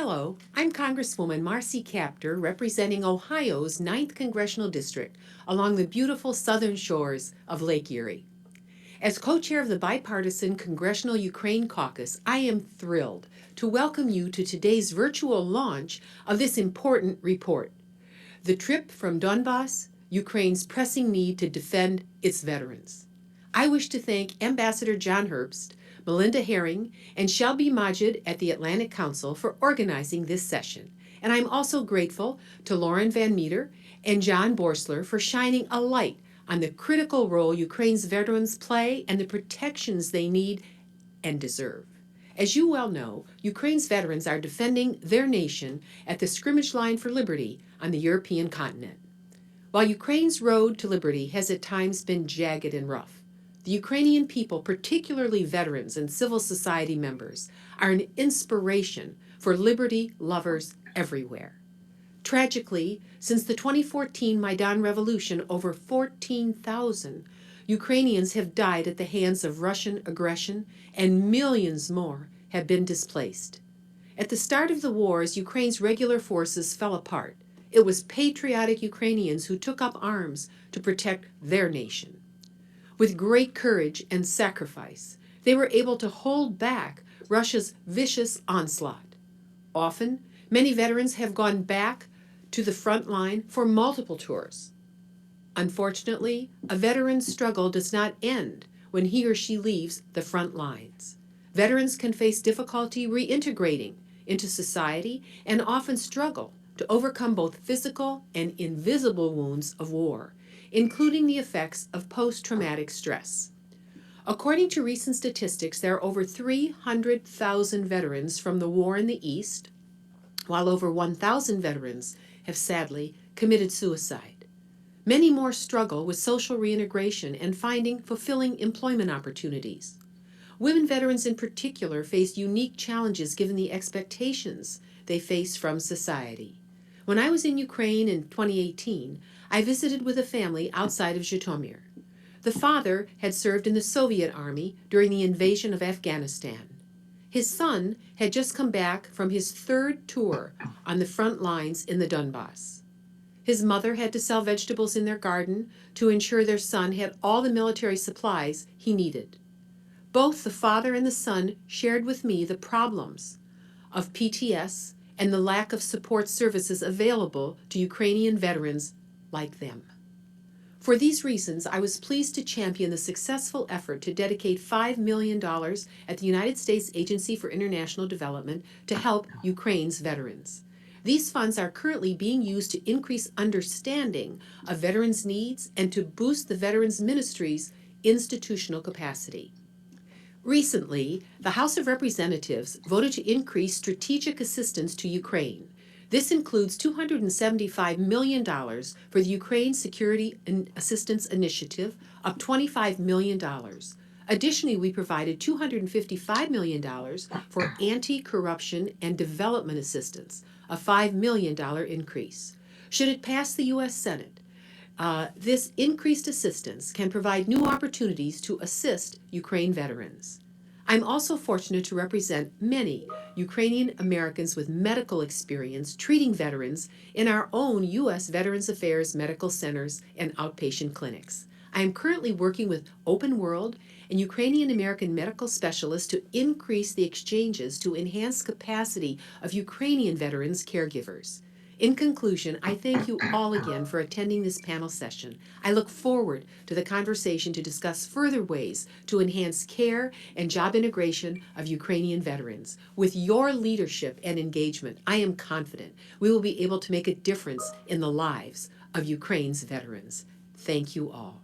Hello, I'm Congresswoman Marcy Kaptur, representing Ohio's 9th Congressional District along the beautiful southern shores of Lake Erie. As co-chair of the bipartisan Congressional Ukraine Caucus, I am thrilled to welcome you to today's virtual launch of this important report. The trip from Donbas, Ukraine's pressing need to defend its veterans. I wish to thank Ambassador John Herbst, Melinda Herring, and Shelby Majid at the Atlantic Council for organizing this session. And I'm also grateful to Lauren Van Metre and John Boerstler for shining a light on the critical role Ukraine's veterans play and the protections they need and deserve. As you well know, Ukraine's veterans are defending their nation at the scrimmage line for liberty on the European continent. While Ukraine's road to liberty has at times been jagged and rough, the Ukrainian people, particularly veterans and civil society members, are an inspiration for liberty lovers everywhere. Tragically, since the 2014 Maidan revolution, over 14,000 Ukrainians have died at the hands of Russian aggression, and millions more have been displaced. At the start of the wars, Ukraine's regular forces fell apart. It was patriotic Ukrainians who took up arms to protect their nation. With great courage and sacrifice, they were able to hold back Russia's vicious onslaught. Often, many veterans have gone back to the front line for multiple tours. Unfortunately, a veteran's struggle does not end when he or she leaves the front lines. Veterans can face difficulty reintegrating into society and often struggle to overcome both physical and invisible wounds of war, including the effects of post-traumatic stress. According to recent statistics, there are over 300,000 veterans from the war in the East, while over 1,000 veterans have sadly committed suicide. Many more struggle with social reintegration and finding fulfilling employment opportunities. Women veterans in particular face unique challenges given the expectations they face from society. When I was in Ukraine in 2018, I visited with a family outside of Zhytomyr. The father had served in the Soviet Army during the invasion of Afghanistan. His son had just come back from his third tour on the front lines in the Donbas. His mother had to sell vegetables in their garden to ensure their son had all the military supplies he needed. Both the father and the son shared with me the problems of PTS and the lack of support services available to Ukrainian veterans like them. For these reasons, I was pleased to champion the successful effort to dedicate $5 million at the United States Agency for International Development to help Ukraine's veterans. These funds are currently being used to increase understanding of veterans' needs and to boost the Veterans Ministry's institutional capacity. Recently, the House of Representatives voted to increase strategic assistance to Ukraine. This includes $275 million for the Ukraine Security Assistance Initiative, up $25 million. Additionally, we provided $255 million for anti-corruption and development assistance, a $5 million increase. Should it pass the U.S. Senate, this increased assistance can provide new opportunities to assist Ukraine veterans. I'm also fortunate to represent many Ukrainian Americans with medical experience treating veterans in our own U.S. Veterans Affairs medical centers and outpatient clinics. I am currently working with Open World and Ukrainian American medical specialists to increase the exchanges to enhance capacity of Ukrainian veterans caregivers. In conclusion, I thank you all again for attending this panel session. I look forward to the conversation to discuss further ways to enhance care and job integration of Ukrainian veterans. With your leadership and engagement, I am confident we will be able to make a difference in the lives of Ukraine's veterans. Thank you all.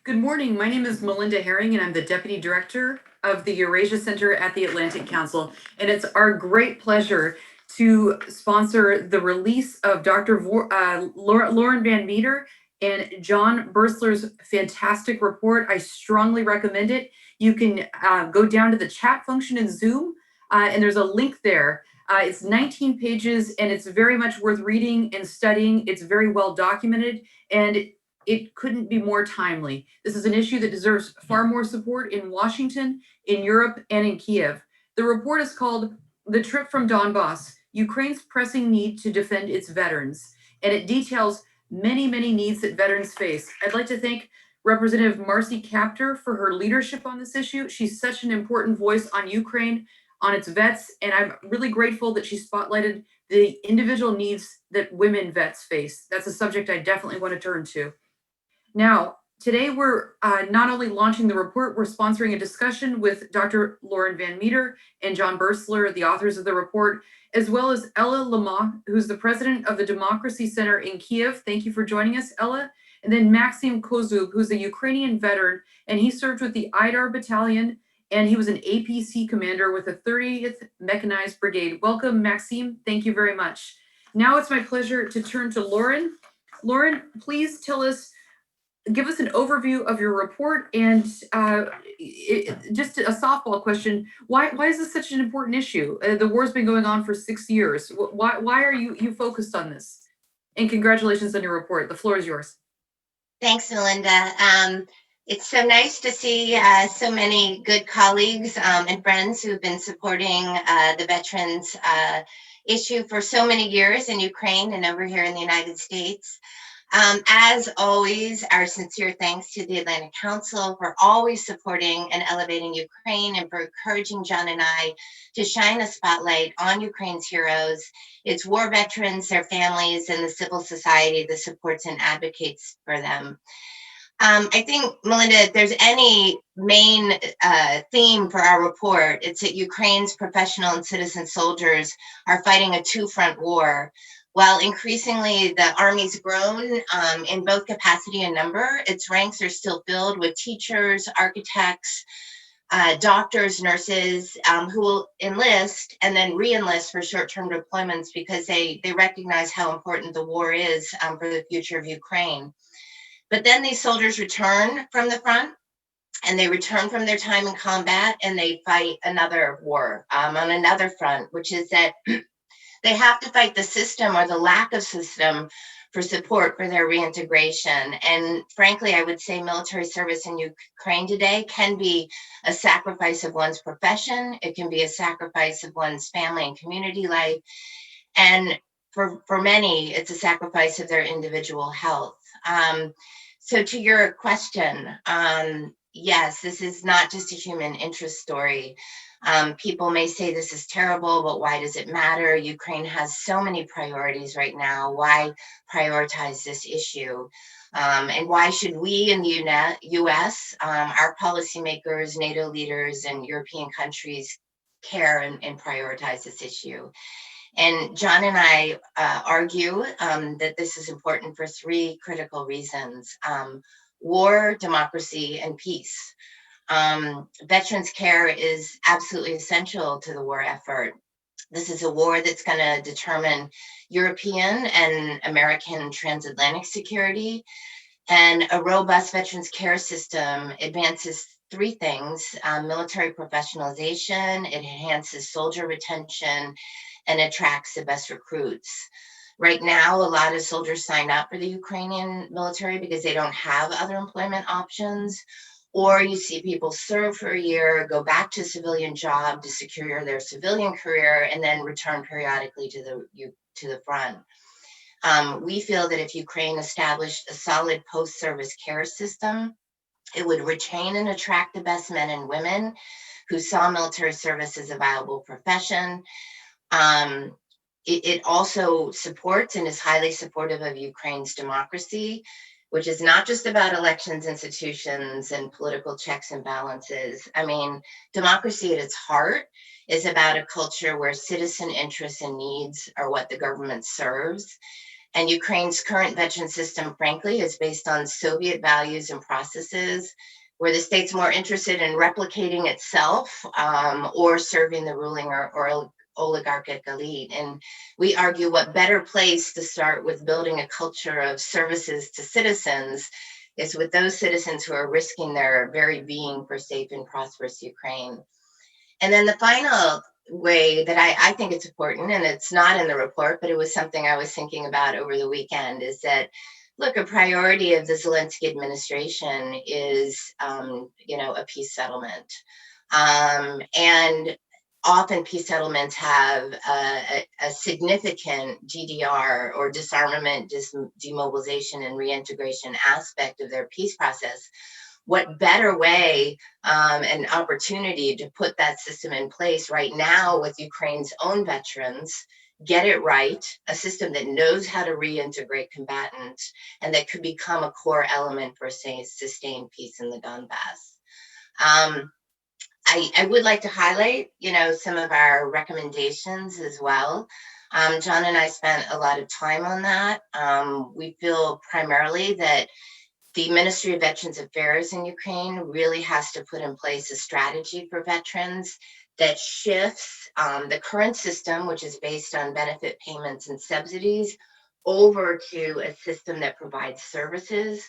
Good morning. My name is Melinda Herring, and I'm the Deputy Director of the Eurasia Center at the Atlantic Council. And it's our great pleasure to sponsor the release of Dr. Lauren Van Metre and John Boerstler's fantastic report. I strongly recommend it. You can go down to the chat function in Zoom, and there's a link there. It's 19 pages, and it's very much worth reading and studying. It's very well documented, and it couldn't be more timely. This is an issue that deserves far more support in Washington, in Europe, and in Kiev. The report is called The Trip from Donbas, Ukraine's Pressing Need to Defend Its Veterans, and it details many, many needs that veterans face. I'd like to thank Representative Marcy Kaptur for her leadership on this issue. She's such an important voice on Ukraine, on its vets, and I'm really grateful that she spotlighted the individual needs that women vets face. That's a subject I definitely want to turn to. Now, today we're not only launching the report, we're sponsoring a discussion with Dr. Lauren Van Metre and John Boerstler, the authors of the report, as well as Ella Lama, who's the president of the Democracy Center in Kiev. Thank you for joining us, Ella. And then Maxim Kozub, who's a Ukrainian veteran, and he served with the IDAR Battalion, and he was an APC commander with the 30th Mechanized Brigade. Welcome, Maxim. Thank you very much. Now it's my pleasure to turn to Lauren. Lauren, please give us an overview of your report and just a softball question. Why is this such an important issue? The war's been going on for 6 years. Why are you focused on this? And congratulations on your report. The floor is yours. Thanks, Melinda. It's so nice to see so many good colleagues and friends who've been supporting the veterans issue for so many years in Ukraine and over here in the United States. As always, our sincere thanks to the Atlantic Council for always supporting and elevating Ukraine and for encouraging John and I to shine a spotlight on Ukraine's heroes, its war veterans, their families, and the civil society that supports and advocates for them. I think, Melinda, if there's any main theme for our report, it's that Ukraine's professional and citizen soldiers are fighting a two-front war. While increasingly the Army's grown in both capacity and number, its ranks are still filled with teachers, architects, doctors, nurses who will enlist and then re-enlist for short-term deployments because they recognize how important the war is for the future of Ukraine. But then these soldiers return from the front and they return from their time in combat and they fight another war on another front, which is that they have to fight the system or the lack of system for support for their reintegration. And frankly, I would say military service in Ukraine today can be a sacrifice of one's profession. It can be a sacrifice of one's family and community life. And for many, it's a sacrifice of their individual health. So to your question, yes, this is not just a human interest story. People may say this is terrible, but why does it matter? Ukraine has so many priorities right now. Why prioritize this issue? And why should we in the US, our policymakers, NATO leaders, and European countries care and prioritize this issue? And John and I argue that this is important for three critical reasons: war, democracy, and peace. Veterans care is absolutely essential to the war effort. This is a war that's going to determine European and American transatlantic security. And a robust veterans care system advances three things: military professionalization, it enhances soldier retention, and attracts the best recruits. Right now, a lot of soldiers sign up for the Ukrainian military because they don't have other employment options. Or you see people serve for a year, go back to a civilian job to secure their civilian career, and then return periodically to the front. We feel that if Ukraine established a solid post-service care system, it would retain and attract the best men and women who saw military service as a viable profession. It also supports and is highly supportive of Ukraine's democracy, which is not just about elections, institutions, and political checks and balances. I mean, democracy at its heart is about a culture where citizen interests and needs are what the government serves. And Ukraine's current veteran system, frankly, is based on Soviet values and processes, where the state's more interested in replicating itself or serving the ruling or oligarchic elite. And we argue what better place to start with building a culture of services to citizens is with those citizens who are risking their very being for safe and prosperous Ukraine. And then the final way that I think it's important, and it's not in the report, but it was something I was thinking about over the weekend, is that Look, a priority of the Zelensky administration is, a peace settlement. And often peace settlements have a significant GDR, or disarmament, demobilization, and reintegration aspect of their peace process. What better way and opportunity to put that system in place right now with Ukraine's own veterans, get it right, a system that knows how to reintegrate combatants and that could become a core element for, say, sustained peace in the Donbas. I would like to highlight, some of our recommendations as well. John and I spent a lot of time on that. We feel primarily that the Ministry of Veterans Affairs in Ukraine really has to put in place a strategy for veterans that shifts the current system, which is based on benefit payments and subsidies, over to a system that provides services.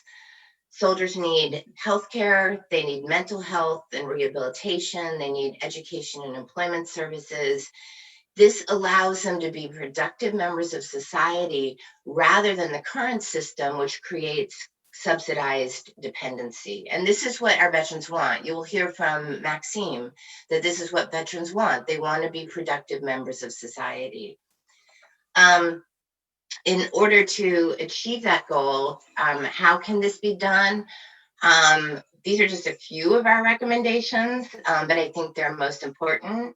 Soldiers need healthcare, they need mental health and rehabilitation, they need education and employment services. This allows them to be productive members of society rather than the current system, which creates subsidized dependency. And this is what our veterans want. You will hear from Maxime that this is what veterans want. They want to be productive members of society. In order to achieve that goal, how can this be done? These are just a few of our recommendations, but I think they're most important.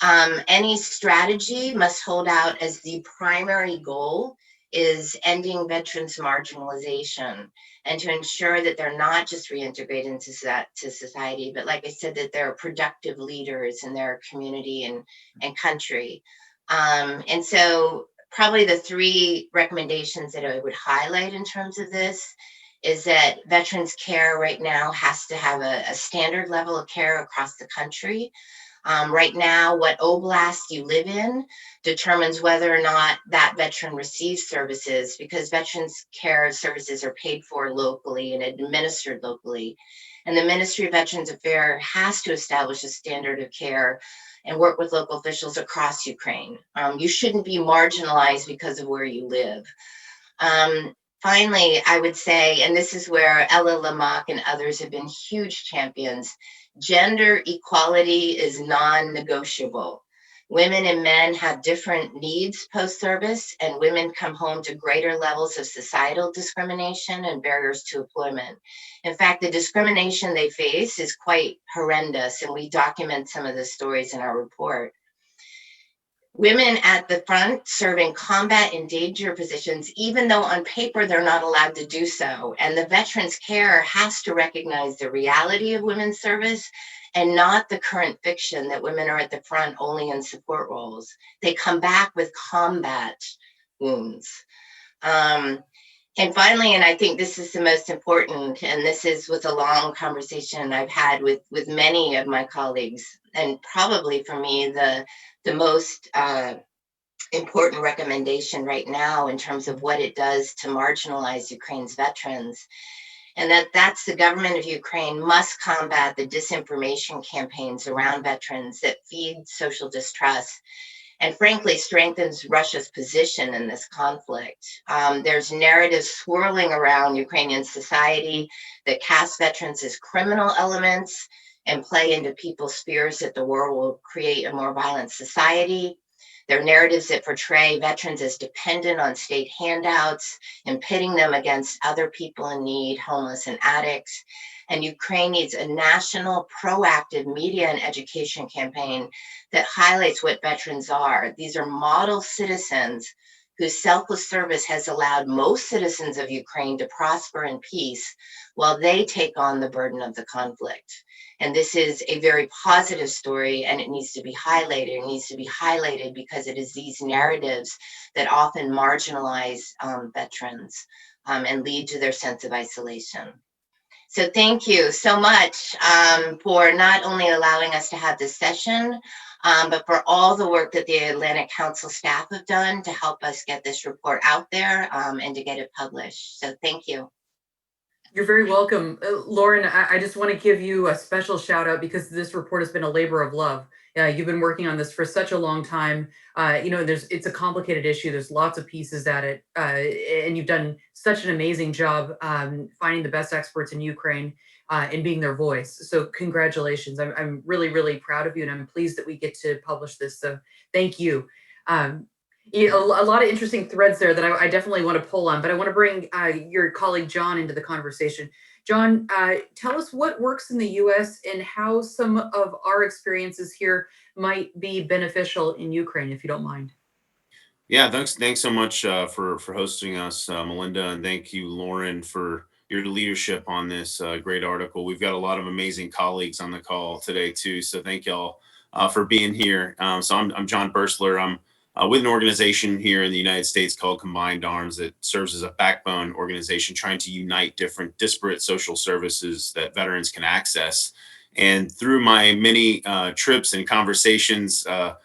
Any strategy must hold out as the primary goal is ending veterans' marginalization and to ensure that they're not just reintegrated into society, but like I said, that they're productive leaders in their community and country. And so probably the three recommendations that I would highlight in terms of this is that veterans care right now has to have a standard level of care across the country. Right now, what oblast you live in determines whether or not that veteran receives services, because veterans care services are paid for locally and administered locally. And the Ministry of Veterans Affairs has to establish a standard of care and work with local officials across Ukraine. You shouldn't be marginalized because of where you live. Finally, I would say, and this is where Ella Lamarck and others have been huge champions, gender equality is non-negotiable. Women and men have different needs post-service, and women come home to greater levels of societal discrimination and barriers to employment. In fact, the discrimination they face is quite horrendous, and we document some of the stories in our report. Women at the front serving combat and danger positions, even though on paper they're not allowed to do so. And the Veterans Care has to recognize the reality of women's service and not the current fiction that women are at the front only in support roles. They come back with combat wounds. And finally, and I think this is the most important, and this was a long conversation I've had with many of my colleagues, and probably for me, the most important recommendation right now in terms of what it does to marginalize Ukraine's veterans. And that's the government of Ukraine must combat the disinformation campaigns around veterans that feed social distrust and frankly strengthens Russia's position in this conflict. There's narratives swirling around Ukrainian society that cast veterans as criminal elements and play into people's fears that the war will create a more violent society. There are narratives that portray veterans as dependent on state handouts and pitting them against other people in need, homeless and addicts. And Ukraine needs a national proactive media and education campaign that highlights what veterans are. These are model citizens whose selfless service has allowed most citizens of Ukraine to prosper in peace while they take on the burden of the conflict. And this is a very positive story, and it needs to be highlighted. It needs to be highlighted because it is these narratives that often marginalize veterans and lead to their sense of isolation. So thank you so much for not only allowing us to have this session, but for all the work that the Atlantic Council staff have done to help us get this report out there and to get it published. So thank you. You're very welcome. Lauren, I just want to give you a special shout out because this report has been a labor of love. You've been working on this for such a long time. It's a complicated issue. There's lots of pieces at it, and you've done such an amazing job finding the best experts in Ukraine and being their voice. So congratulations. I'm really, really proud of you, and I'm pleased that we get to publish this. So thank you. Um, a lot of interesting threads there that I definitely want to pull on, but I want to bring your colleague John into the conversation. John, tell us what works in the US and how some of our experiences here might be beneficial in Ukraine, if you don't mind. Yeah, thanks so much for hosting us, Melinda, and thank you, Lauren, for your leadership on this great article. We've got a lot of amazing colleagues on the call today too, so thank y'all for being here. So I'm John Boerstler. I'm with an organization here in the United States called Combined Arms that serves as a backbone organization trying to unite different disparate social services that veterans can access. And through my many trips and conversations to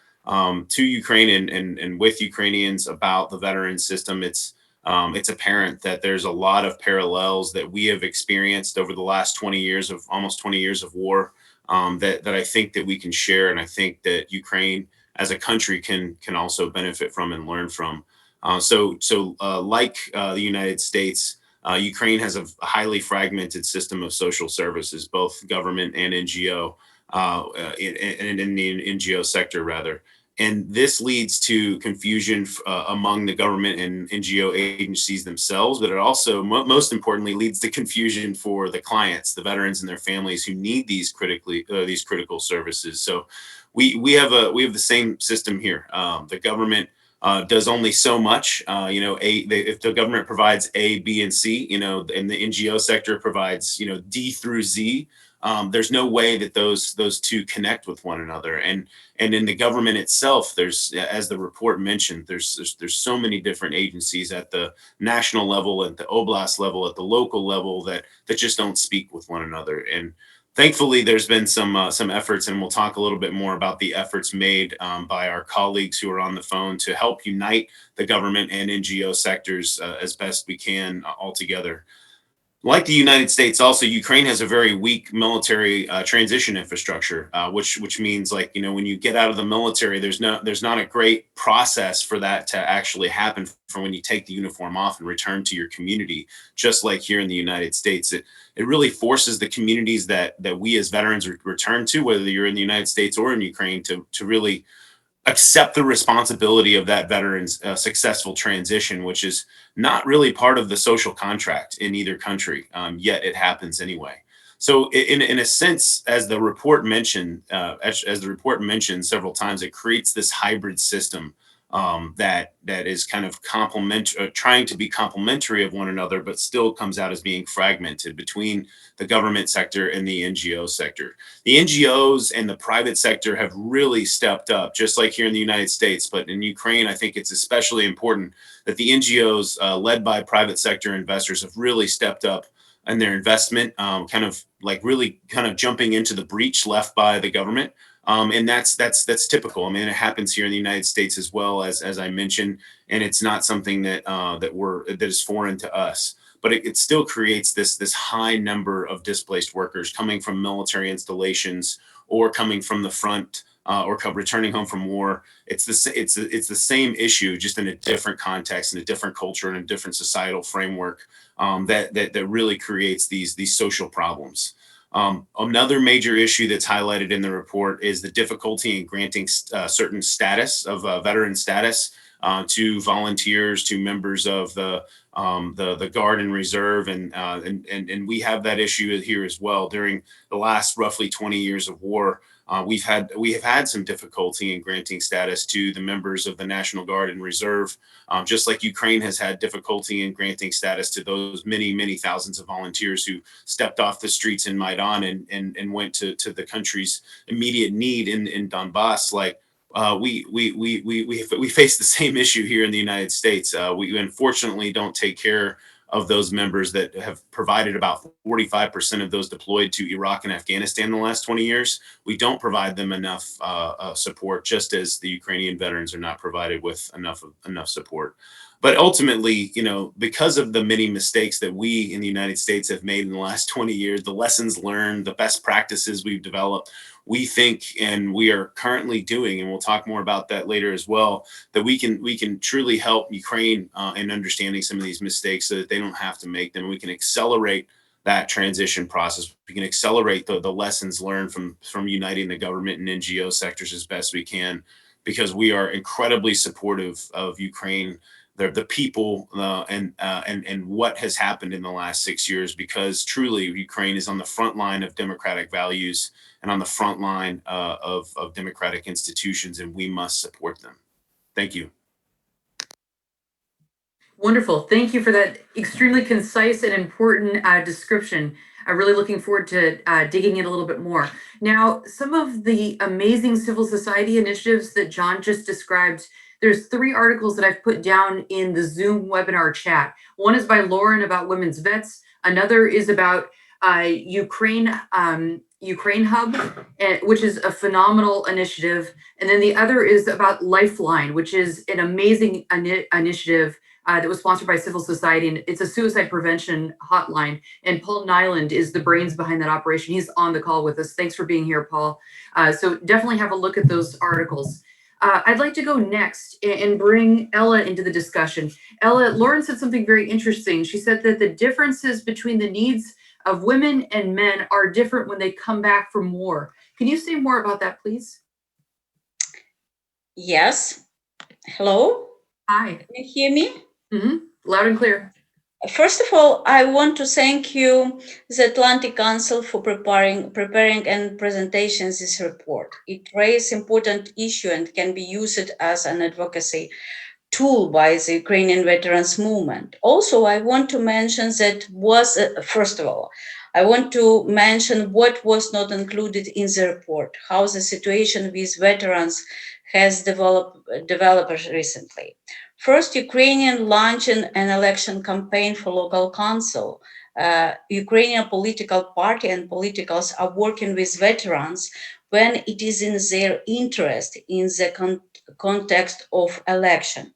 Ukraine and with Ukrainians about the veteran system, it's apparent that there's a lot of parallels that we have experienced over the last 20 years of almost 20 years of war that I think that we can share, and I think that Ukraine as a country can also benefit from and learn from. Like the United States. Ukraine has a highly fragmented system of social services, both government and NGO, and in the NGO sector rather. And this leads to confusion among the government and NGO agencies themselves, but it also, most importantly, leads to confusion for the clients, the veterans and their families who need these critical services. So we have the same system here. The government does only so much. If the government provides A, B, and C, and the NGO sector provides D through Z, there's no way that those two connect with one another. And in the government itself, there's, as the report mentioned, there's so many different agencies at the national level, at the oblast level, at the local level that just don't speak with one another. And thankfully, there's been some efforts, and we'll talk a little bit more about the efforts made by our colleagues who are on the phone to help unite the government and NGO sectors as best we can all together. Like the United States, also Ukraine has a very weak military transition infrastructure, which means, like, when you get out of the military, there's not a great process for that to actually happen from when you take the uniform off and return to your community. Just like here in the United States, it really forces the communities that we as veterans return to, whether you're in the United States or in Ukraine, to really accept the responsibility of that veteran's successful transition, which is not really part of the social contract in either country, yet it happens anyway. So, in a sense, as the report mentioned, several times, it creates this hybrid system that is kind of trying to be complementary of one another, but still comes out as being fragmented between the government sector and the NGO sector. The NGOs and the private sector have really stepped up, just like here in the United States. But in Ukraine, I think it's especially important that the NGOs, led by private sector investors, have really stepped up in their investment, really jumping into the breach left by the government. And that's typical. I mean, it happens here in the United States as well, as I mentioned, and it's not something that is foreign to us. But it still creates this high number of displaced workers coming from military installations or coming from the front, or returning home from war. It's the same issue, just in a different context, in a different culture, in a different societal framework, that really creates these social problems. Another major issue that's highlighted in the report is the difficulty in granting certain status of veteran status to volunteers, to members of the Guard and Reserve, and we have that issue here as well. During the last roughly 20 years of war, we have had some difficulty in granting status to the members of the National Guard and Reserve, just like Ukraine has had difficulty in granting status to those many thousands of volunteers who stepped off the streets in Maidan and went to the country's immediate need in Donbas. We face the same issue here in the United States. We unfortunately don't take care of those members that have provided about 45% of those deployed to Iraq and Afghanistan in the last 20 years. We don't provide them enough support, just as the Ukrainian veterans are not provided with enough support. But ultimately, because of the many mistakes that we in the United States have made in the last 20 years, the lessons learned, the best practices we've developed, we think, and we are currently doing, and we'll talk more about that later as well, that we can truly help Ukraine in understanding some of these mistakes so that they don't have to make them. We can accelerate that transition process. We can accelerate the lessons learned from uniting the government and NGO sectors as best we can, because we are incredibly supportive of Ukraine, the people, and what has happened in the last 6 years, because truly Ukraine is on the front line of democratic values and on the front line of democratic institutions, and we must support them. Thank you. Wonderful. Thank you for that extremely concise and important description. I'm really looking forward to digging in a little bit more. Now, some of the amazing civil society initiatives that John just described, there's 3 articles that I've put down in the Zoom webinar chat. One is by Lauren about women's vets. Another is about Ukraine Hub, which is a phenomenal initiative. And then the other is about Lifeline, which is an amazing initiative that was sponsored by civil society, and it's a suicide prevention hotline. And Paul Nyland is the brains behind that operation. He's on the call with us. Thanks for being here, Paul. So definitely have a look at those articles. I'd like to go next and bring Ella into the discussion. Ella, Lauren said something very interesting. She said that the differences between the needs of women and men are different when they come back from war. Can you say more about that, please? Yes. Hello? Hi. Can you hear me? Mm-hmm. Loud and clear. First of all, I want to thank you, the Atlantic Council, for preparing and presentations this report. It raises important issue and can be used as an advocacy tool by the Ukrainian veterans movement. Also, I want to mention that first of all, I want to mention what was not included in the report, how the situation with veterans has developed recently. First, Ukrainian launching an election campaign for local council. Ukrainian political party and politicals are working with veterans when it is in their interest in the context of election,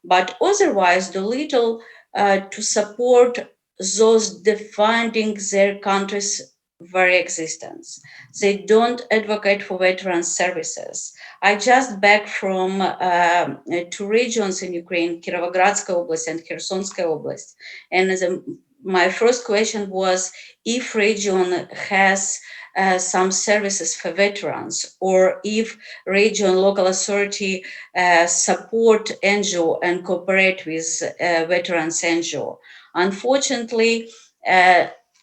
but otherwise do little to support those defending their country's very existence. They don't advocate for veteran services. I just back from 2 regions in Ukraine, Kirovogradskaya Oblast and Khersonskaya Oblast, and my first question was if region has some services for veterans, or if region local authority support NGO and cooperate with veterans NGO. Unfortunately,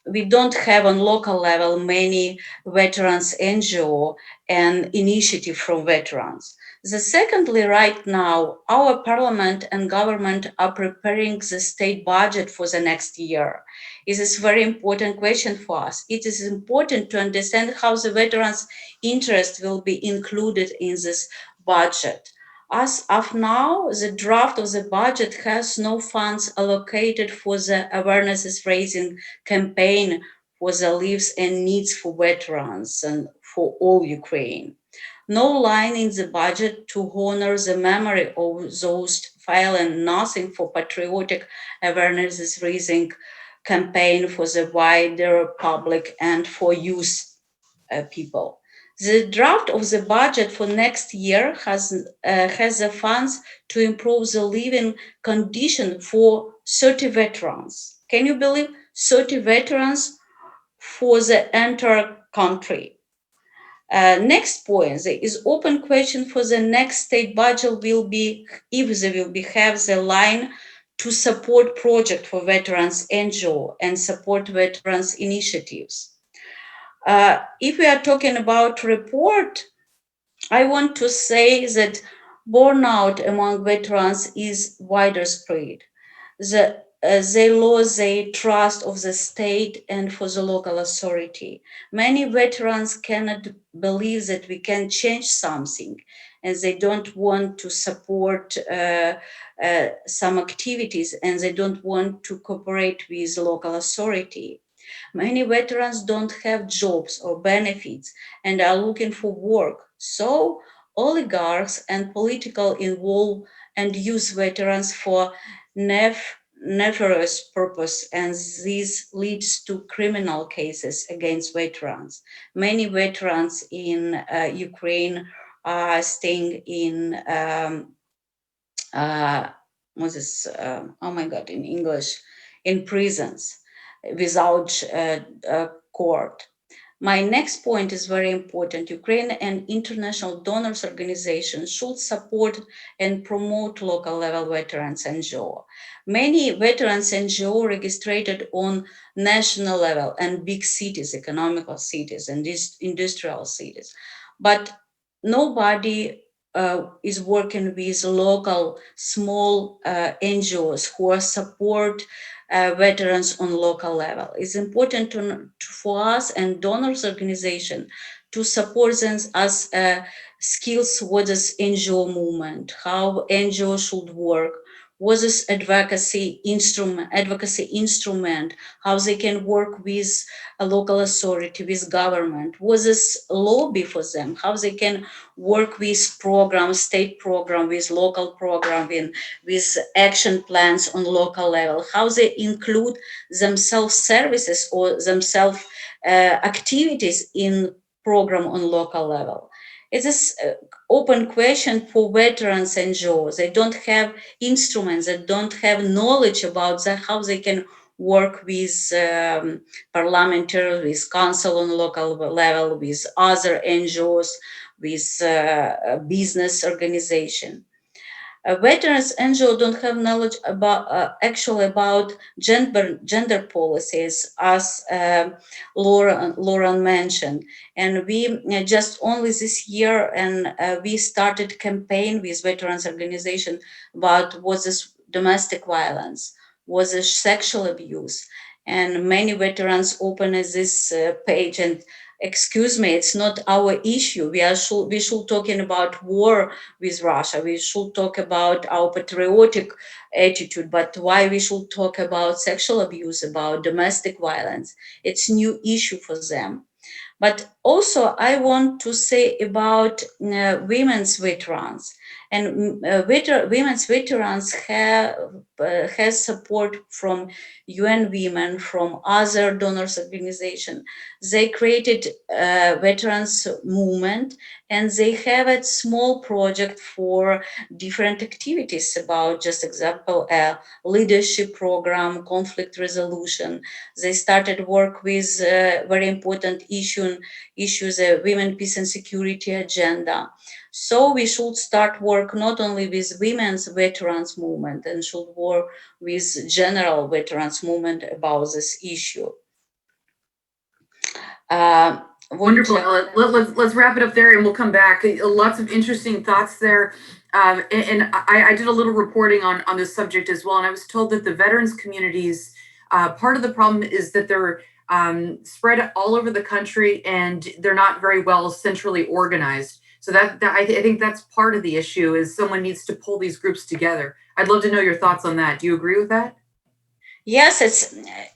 we don't have on local level many veterans NGO and initiative from veterans. Secondly, right now, our parliament and government are preparing the state budget for the next year. It is a very important question for us. It is important to understand how the veterans' interest will be included in this budget. As of now, the draft of the budget has no funds allocated for the awareness raising campaign for the lives and needs for veterans and for all Ukraine. No line in the budget to honor the memory of those fallen, nothing for patriotic awareness raising campaign for the wider public and for youth people. The draft of the budget for next year has the funds to improve the living condition for 30 veterans. Can you believe 30 veterans for the entire country? Next point, there is open question for the next state budget will be if there will be have the line to support project for veterans NGO and support veterans initiatives. If we are talking about report, I want to say that burnout among veterans is widespread. They lose their trust of the state and for the local authority. Many veterans cannot believe that we can change something, and they don't want to support some activities, and they don't want to cooperate with local authority. Many veterans don't have jobs or benefits and are looking for work. So oligarchs and political involve and use veterans for nefarious purpose, and this leads to criminal cases against veterans. Many veterans in Ukraine are staying in oh my God, in English, in prisons without court. My next point is very important. Ukraine and international donors organizations should support and promote local level veterans NGO. Many veterans NGO registered on national level and big cities, economical cities and industrial cities. But nobody is working with local small NGOs who are support veterans on local level. It's important for us and donors organization to support them as skills what is NGO movement, how NGO should work, what is advocacy instrument, how they can work with a local authority, with government, what is lobby for them, how they can work with programs, state program, with local program, with action plans on local level, how they include themselves services or themselves activities in program on local level. It is open question for veterans NGOs. They don't have instruments, they don't have knowledge about how they can work with parliamentary, with council on local level, with other NGOs, with business organization. Veterans NGO don't have knowledge about actually about gender policies, as Lauren mentioned. And we just only this year, and we started campaign with veterans organization about what is domestic violence, what is sexual abuse, and many veterans open this page and excuse me, it's not our issue. We should talking about war with Russia. We should talk about our patriotic attitude, but why we should talk about sexual abuse, about domestic violence? It's new issue for them. But also I want to say about women's veterans. And women's veterans has support from UN Women, from other donors organizations. They created a veterans movement, and they have a small project for different activities about, just example, a leadership program, conflict resolution. They started work with very important issues, women, peace and security agenda. So we should start work not only with women's veterans movement, and should work with general veterans movement about this issue. Wonderful. Let's wrap it up there, and we'll come back. Lots of interesting thoughts there. And I did a little reporting on this subject as well, and I was told that the veterans communities, part of the problem is that they're spread all over the country, and they're not very well centrally organized. So I think that's part of the issue, is someone needs to pull these groups together. I'd love to know your thoughts on that. Do you agree with that? Yes,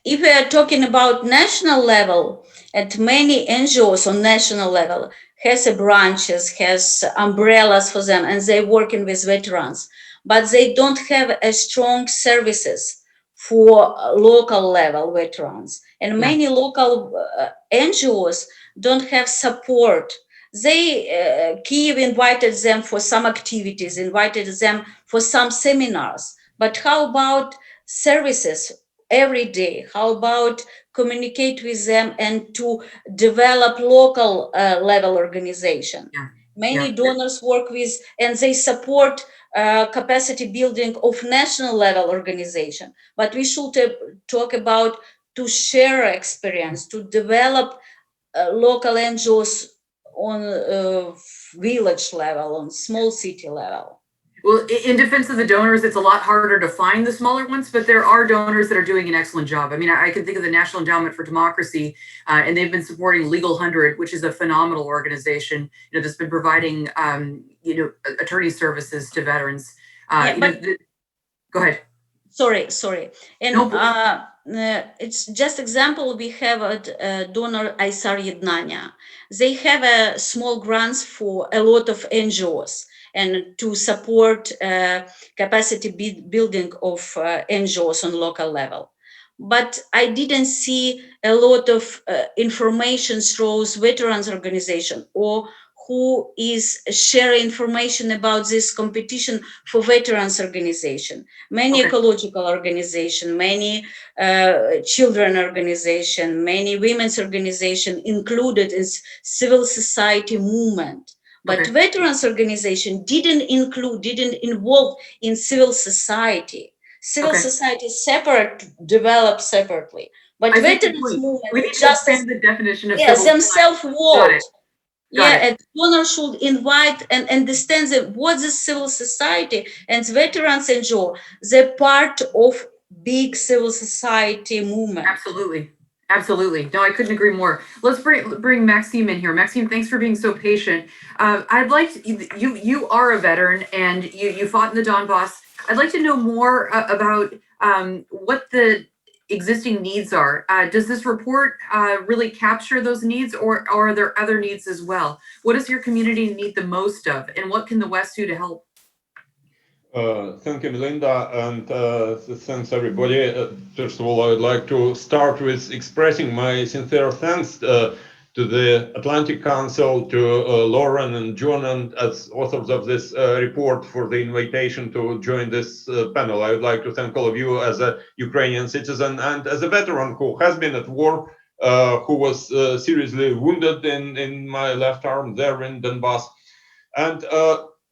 if we are talking about national level, at many NGOs on national level has branches, has umbrellas for them, and they're working with veterans, but they don't have a strong services for local level veterans. And many local NGOs don't have support. Kyiv invited them for some activities, invited them for some seminars, but how about services every day? How about communicate with them and to develop local level organization? Many donors work with, and they support capacity building of national level organization. But we should talk about to share experience, to develop local NGOs on village level, on small city level. Well, in defense of the donors, it's a lot harder to find the smaller ones, but there are donors that are doing an excellent job. I mean, I can think of the National Endowment for Democracy, and they've been supporting Legal 100, which is a phenomenal organization, that's been providing, attorney services to veterans. Go ahead. Sorry. And it's just example, we have a donor, Aysar Yednanya. They have a small grants for a lot of NGOs. and to support capacity building of NGOs on local level. But I didn't see a lot of information through veterans organization or who is sharing information about this competition for veterans organization. Many ecological organization, many children organization, many women's organization included in civil society movement. But veterans organization didn't involve in civil society. Civil society is separate, developed separately. But veterans movement we need to just expand the definition of yes, civil themselves society. vote. Got it. And donor should invite and understand that what is civil society and veterans NGO, they're part of big civil society movement. Absolutely. Absolutely. No, I couldn't agree more. Let's bring Maxime in here. Maxime, thanks for being so patient. I'd like to, you are a veteran and you fought in the Donbas. I'd like to know more about what the existing needs are. Does this report really capture those needs, or are there other needs as well? What does your community need the most of, and what can the West do to help? Thank you, Melinda, and thanks everybody. First of all, I would like to start with expressing my sincere thanks to the Atlantic Council, to Lauren and John, and as authors of this report, for the invitation to join this panel. I would like to thank all of you as a Ukrainian citizen and as a veteran who has been at war, who was seriously wounded in my left arm there in Donbas. And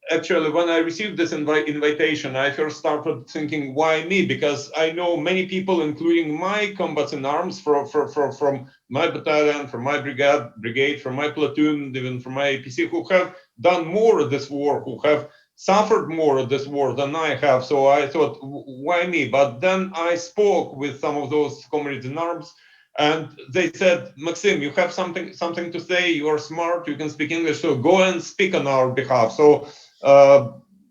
actually, when I received this invitation, I first started thinking, why me? Because I know many people, including my combatants in arms from my battalion, from my brigade, from my platoon, even from my APC, who have done more of this war, who have suffered more of this war than I have. So I thought, why me? But then I spoke with some of those comrades in arms, and they said, Maxim, you have something to say, you are smart, you can speak English, so go and speak on our behalf. So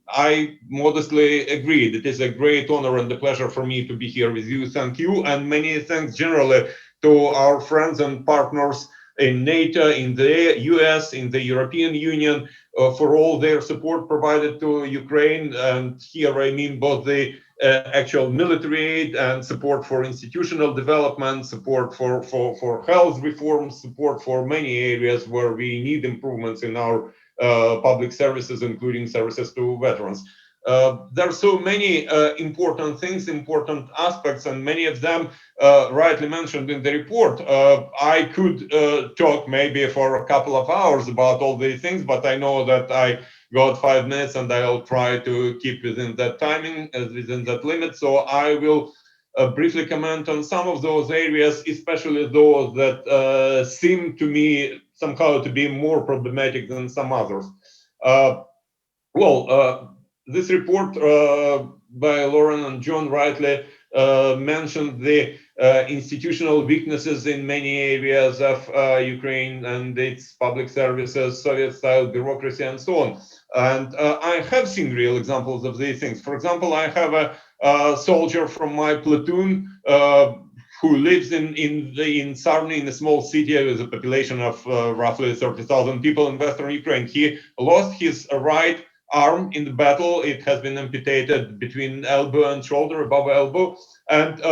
I modestly agreed. It is a great honor and a pleasure for me to be here with you. Thank you, and many thanks generally to our friends and partners in NATO, in the US, in the European Union, for all their support provided to Ukraine. And here I mean both the actual military aid and support for institutional development, support for health reforms, support for many areas where we need improvements in our public services, including services to veterans. There are so many important things, important aspects, and many of them rightly mentioned in the report. I could talk maybe for a couple of hours about all these things, but I know that I got 5 minutes and I'll try to keep within that timing, within that limit. So I will briefly comment on some of those areas, especially those that seem to me somehow to be more problematic than some others. This report by Lauren and John rightly mentioned the institutional weaknesses in many areas of Ukraine and its public services, Soviet-style bureaucracy, and so on. And I have seen real examples of these things. For example, I have a soldier from my platoon who lives in Sarny, in a small city with a population of roughly 30,000 people in Western Ukraine. He lost his right arm in the battle. It has been amputated between elbow and shoulder, above elbow. And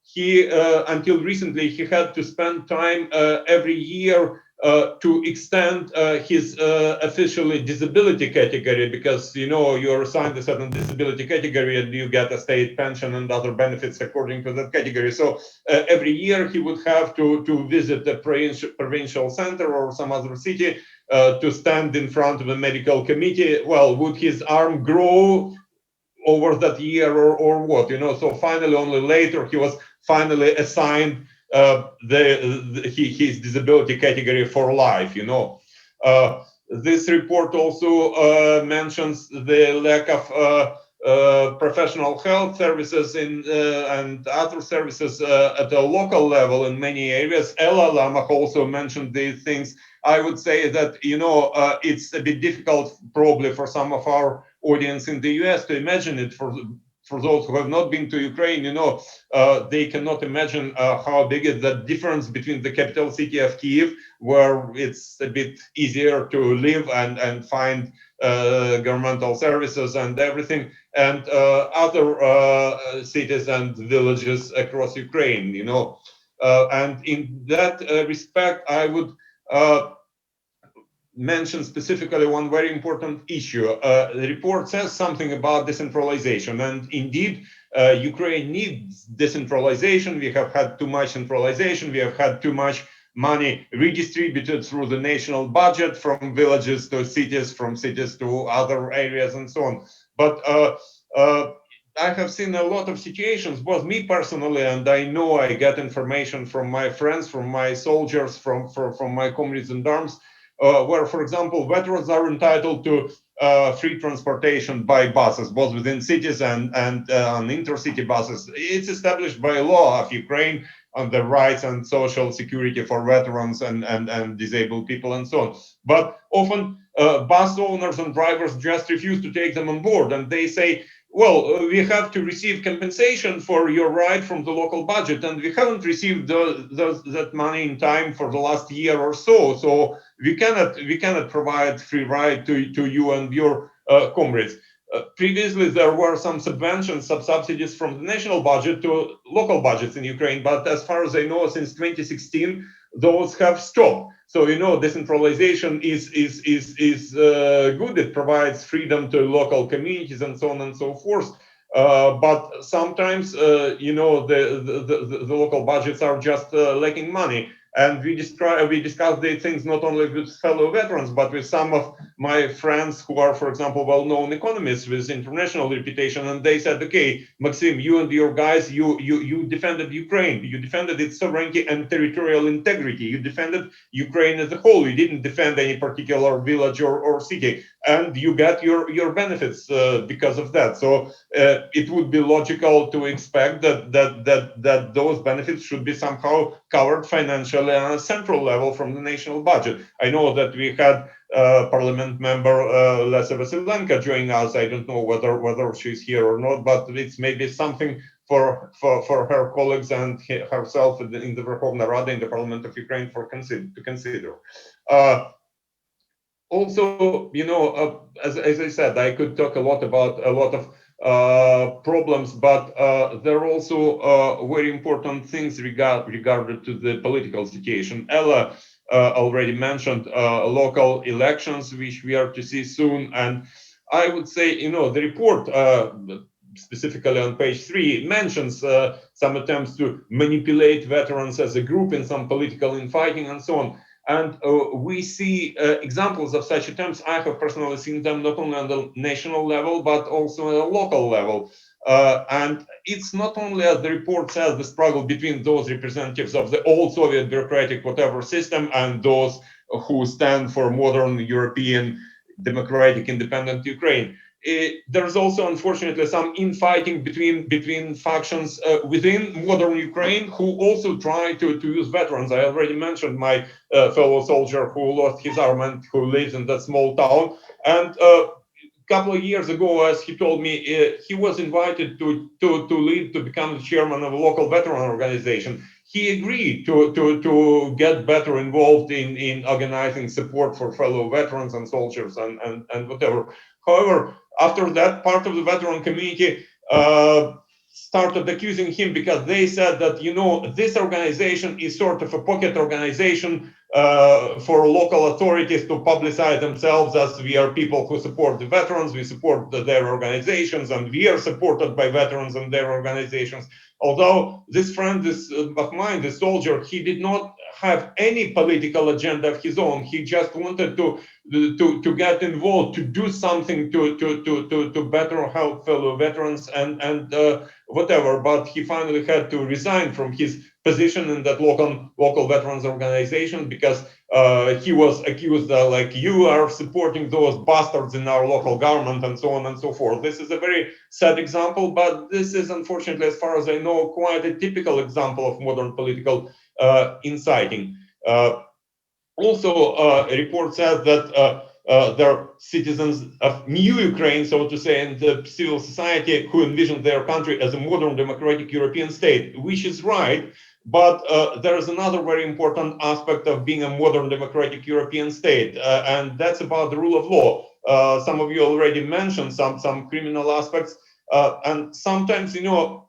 he, until recently, he had to spend time every year to extend his officially disability category, because you're assigned a certain disability category and you get a state pension and other benefits according to that category. So every year he would have to visit the provincial center or some other city to stand in front of a medical committee. Well, would his arm grow over that year or what? So finally, only later he was finally assigned his disability category for life. This report also mentions the lack of professional health services and other services at a local level in many areas. Ella Lamach also mentioned these things. I would say that it's a bit difficult probably for some of our audience in the US to imagine it. for those who have not been to Ukraine, they cannot imagine how big is the difference between the capital city of Kiev, where it's a bit easier to live and find governmental services and everything, and other cities and villages across Ukraine, and in that respect, I would mention specifically one very important issue. The report says something about decentralization, and indeed, Ukraine needs decentralization. We have had too much centralization. We have had too much money redistributed through the national budget from villages to cities, from cities to other areas, and so on. But I have seen a lot of situations, both me personally, and I know I get information from my friends, from my soldiers, from my comrades in arms, where, for example, veterans are entitled to free transportation by buses, both within cities and on intercity buses. It's established by law of Ukraine on the rights and social security for veterans and disabled people and so on. But often bus owners and drivers just refuse to take them on board, and they say, well, we have to receive compensation for your ride from the local budget, and we haven't received that money in time for the last year or so. So we cannot provide free ride to you and your comrades. Previously, there were some subventions, some subsidies from the national budget to local budgets in Ukraine, but as far as I know, since 2016, those have stopped. So decentralization is good. It provides freedom to local communities and so on and so forth. But sometimes the local budgets are just lacking money. And we discuss these things not only with fellow veterans, but with some of my friends who are, for example, well-known economists with international reputation. And they said, okay, Maxim, you and your guys, you defended Ukraine. You defended its sovereignty and territorial integrity. You defended Ukraine as a whole. You didn't defend any particular village or city. And you got your benefits because of that. So it would be logical to expect that those benefits should be somehow covered financially on a central level from the national budget. I know that we had Parliament member Lesa Vasilenko joining us. I don't know whether she's here or not, but it's maybe something for her colleagues and herself in the Verkhovna Rada in the Parliament of Ukraine to consider. Also, as I said, I could talk a lot about a lot of problems, but there are also very important things regarded to the political situation. Ella already mentioned local elections, which we are to see soon. And I would say, the report, specifically on page 3, mentions some attempts to manipulate veterans as a group in some political infighting and so on. And we see examples of such attempts. I have personally seen them not only on the national level, but also on a local level. And it's not only, as the report says, the struggle between those representatives of the old Soviet bureaucratic whatever system and those who stand for modern European democratic independent Ukraine. There's also, unfortunately, some infighting between factions within modern Ukraine who also try to use veterans. I already mentioned my fellow soldier who lost his arm and who lives in that small town. And a couple of years ago, as he told me, he was invited to become the chairman of a local veteran organization. He agreed to get better involved in organizing support for fellow veterans and soldiers and whatever. However, after that, part of the veteran community started accusing him because they said that, this organization is sort of a pocket organization for local authorities to publicize themselves as we are people who support the veterans, we support their organizations, and we are supported by veterans and their organizations. Although this friend of mine, this soldier, he did not have any political agenda of his own. He just wanted to get involved, to do something to better help fellow veterans and whatever. But he finally had to resign from his position in that local veterans organization because he was accused like, you are supporting those bastards in our local government and so on and so forth. This is a very sad example, but this is unfortunately, as far as I know, quite a typical example of modern political inciting. Also, a report says that they're citizens of new Ukraine, so to say, and the civil society who envisioned their country as a modern democratic European state, which is right. But there is another very important aspect of being a modern democratic European state, and that's about the rule of law. Some of you already mentioned some criminal aspects. And sometimes, you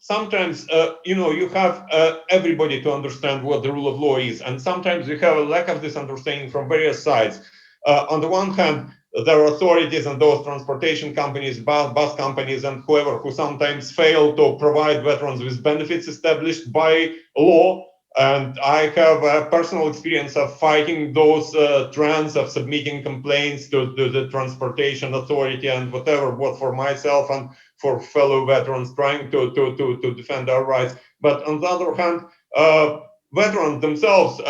have everybody to understand what the rule of law is. And sometimes you have a lack of this understanding from various sides. On the one hand, there are authorities and those transportation companies, bus companies, and whoever who sometimes fail to provide veterans with benefits established by law. And I have a personal experience of fighting those trends, of submitting complaints to the transportation authority and whatever, both for myself and for fellow veterans trying to defend our rights. But on the other hand, veterans themselves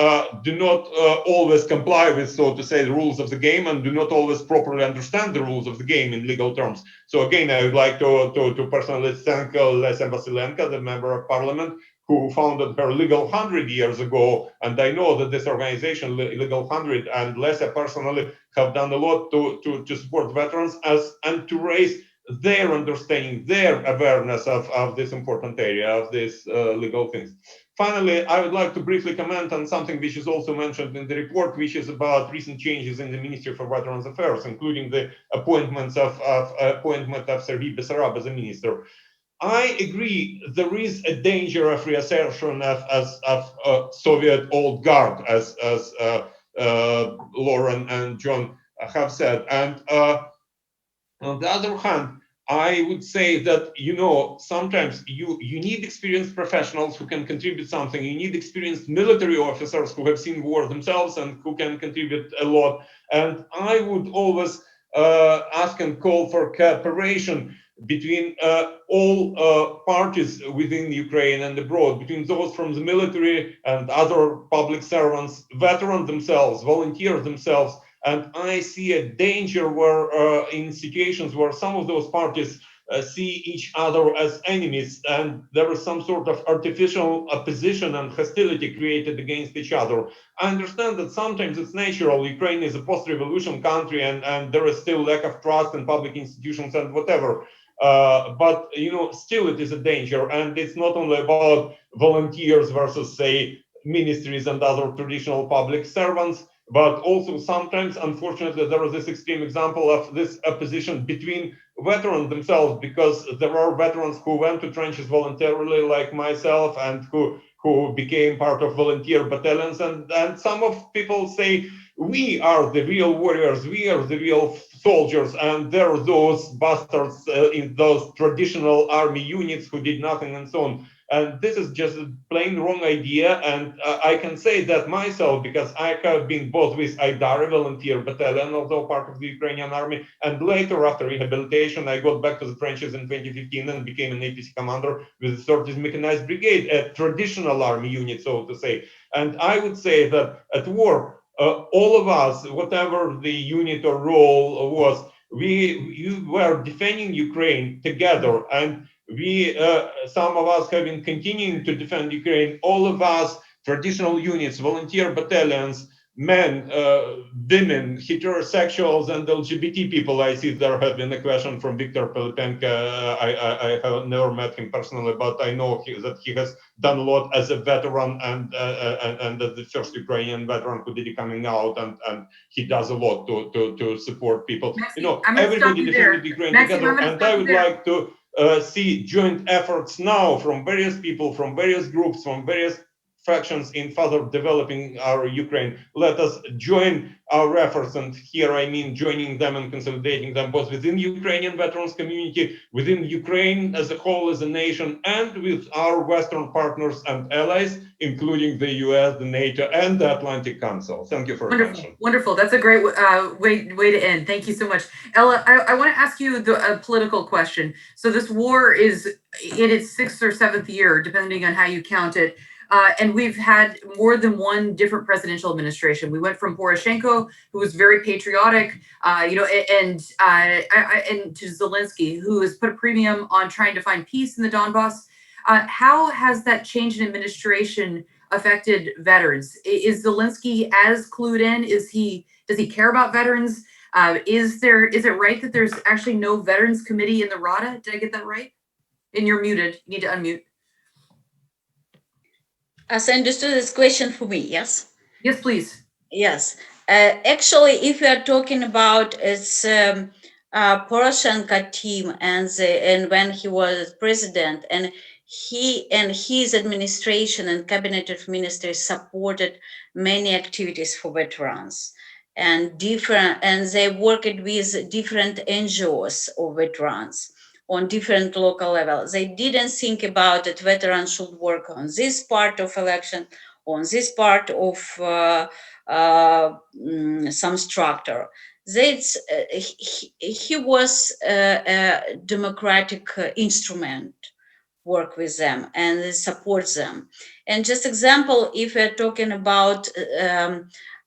do not always comply with, so to say, the rules of the game, and do not always properly understand the rules of the game in legal terms. So again, I would like to personally thank Lesia Vasilenko, the member of parliament, who founded her Legal 100 years ago. And I know that this organization, Legal 100, and Lesia personally have done a lot to support veterans and to raise their understanding, their awareness of this important area, of these legal things. Finally, I would like to briefly comment on something which is also mentioned in the report, which is about recent changes in the Ministry for Veterans Affairs, including the appointment of Serhiy Bessarab as a minister. I agree, there is a danger of reassertion of Soviet old guard, as Lauren and John have said. And on the other hand, I would say that, sometimes you need experienced professionals who can contribute something. You need experienced military officers who have seen war themselves and who can contribute a lot. And I would always ask and call for cooperation between all parties within Ukraine and abroad, between those from the military and other public servants, veterans themselves, volunteers themselves. And I see a danger where in situations where some of those parties see each other as enemies, and there is some sort of artificial opposition and hostility created against each other. I understand that sometimes it's natural. Ukraine is a post-revolution country, and there is still lack of trust in public institutions and whatever. But still it is a danger, and it's not only about volunteers versus, say, ministries and other traditional public servants, but also sometimes, unfortunately, there is this extreme example of this opposition between veterans themselves, because there are veterans who went to trenches voluntarily, like myself, and who became part of volunteer battalions, and some of people say, we are the real warriors, we are the real soldiers, and there are those bastards in those traditional army units who did nothing, and so on. And this is just a plain wrong idea. And I can say that myself, because I have been both with Aidar volunteer battalion, although part of the Ukrainian army, and later after rehabilitation, I got back to the trenches in 2015 and became an APC commander with the 30th Mechanized Brigade, a traditional army unit, so to say. And I would say that at war, all of us, whatever the unit or role was, we were defending Ukraine together, and we, some of us have been continuing to defend Ukraine, all of us, traditional units, volunteer battalions, men, women, heterosexuals, and LGBT people. I see there have been a question from Viktor Pilipenko. I have never met him personally, but I know that he has done a lot as a veteran and as the first Ukrainian veteran who did coming out, and he does a lot to support people. Maxime, Everybody defended Ukraine Maxime, together, and I would like to see joint efforts now from various people, from various groups, from various factions in further developing our Ukraine. Let us join our efforts, and here I mean joining them and consolidating them both within Ukrainian veterans community, within Ukraine as a whole, as a nation, and with our Western partners and allies, including the US, the NATO, and the Atlantic Council. Thank you for your attention. Wonderful. That's a great way to end. Thank you so much. Ella, I want to ask you a political question. So this war is in its 6th or 7th year, depending on how you count it. And we've had more than one different presidential administration. We went from Poroshenko, who was very patriotic, and to Zelensky, who has put a premium on trying to find peace in the Donbas. How has that change in administration affected veterans? Is Zelensky as clued in? Does he care about veterans? Is it right that there's actually no veterans committee in the Rada? Did I get that right? And you're muted. You need to unmute. As I understood this question for me, yes? Yes, please. Yes. Actually, if we are talking about its Poroshenko team and when he was president, and he and his administration and cabinet of ministers supported many activities for veterans and they worked with different NGOs of veterans on different local levels. They didn't think about that veterans should work on this part of election, on this part of some structure. He was a democratic instrument, work with them and support them. And just example, if we're talking about